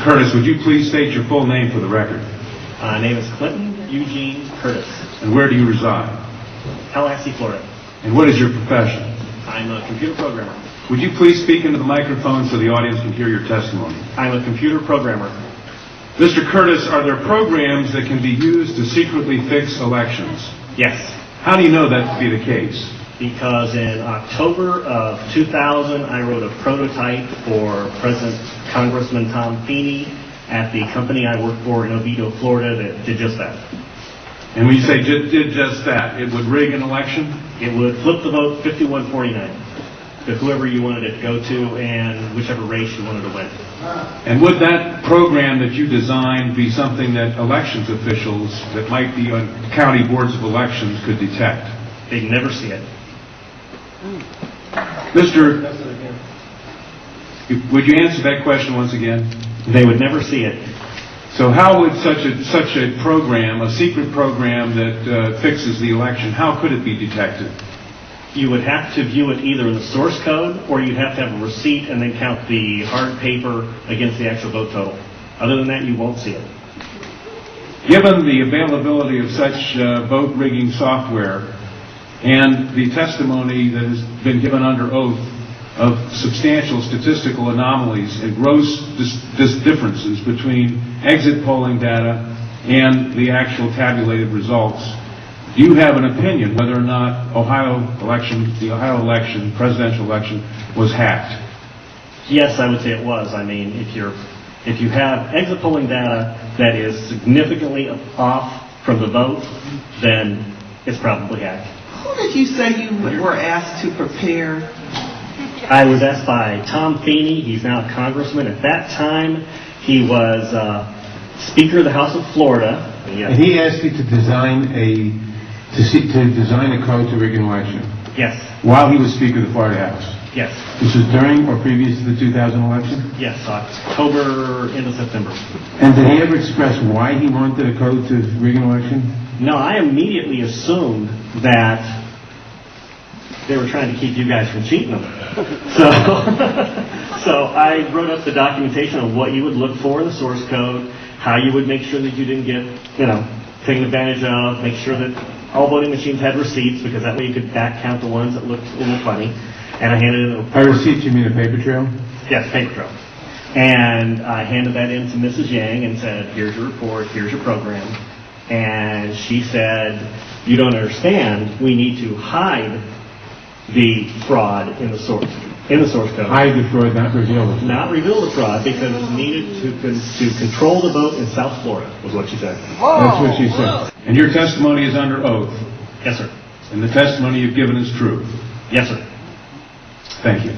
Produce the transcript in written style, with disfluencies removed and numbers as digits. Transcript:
Mr. Curtis, would you please state your full name for the record? My name is Clinton Eugene Curtis. And where do you reside? Tallahassee, Florida. And what is your profession? I'm a computer programmer. Would you please speak into the microphone so the audience can hear your testimony? I'm a computer programmer. Mr. Curtis, are there programs that can be used to secretly fix elections? Yes, How do you know that to be the case? because in October of 2000, I wrote a prototype for Congressman Tom Feeney at the company I work for in Oviedo, Florida, that did just that. And when you say did just that, it would rig an election? It would flip the vote 51-49 to whoever you wanted it to go to and whichever race you wanted to win. And would that program that you designed be something that elections officials that might be on county boards of elections could detect? They'd never see it. Mr. Would you answer that question once again? They would never see it. So how would such a program, a secret program that fixes the election, how could it be detected? You would have to view it either in the source code, or you'd have to have a receipt and then count the hard paper against the actual vote total. Other than that, you won't see it. Given the availability of such vote rigging software and the testimony that has been given under oath of substantial statistical anomalies and gross differences between exit polling data and the actual tabulated results, do you have an opinion whether or not the Ohio election, presidential election, was hacked? Yes, I would say it was. I mean, if you have exit polling data that is significantly off from the vote, then it's probably hacked. Who did you say you were asked to prepare? I was asked by Tom Feeney. He's now a congressman. At that time, he was Speaker of the House of Florida. And he asked you to design a code to rig an election. Yes. While he was Speaker of the Florida House. Yes. This was during or previous to the 2000 election? Yes, October into September. And did he ever express why he wanted a code to rig an election? No, I immediately assumed that they were trying to keep you guys from cheating them. So I wrote up the documentation of what you would look for in the source code, how you would make sure that you didn't get, taken advantage of, make sure that all voting machines had receipts, because that way you could back count the ones that looked a little funny. And I handed it. By receipts, you mean a paper trail? Yes, paper trail. And I handed that in to Mrs. Yang and said, "Here's your report, here's your program." And she said, "You don't understand. We need to hide the fraud in the source code. Hide the fraud, not reveal the fraud. Not reveal the fraud, because it's needed to control the vote in South Florida," was what she said. That's what she said. And your testimony is under oath. Yes, sir. And the testimony you've given is true. Yes, sir. Thank you.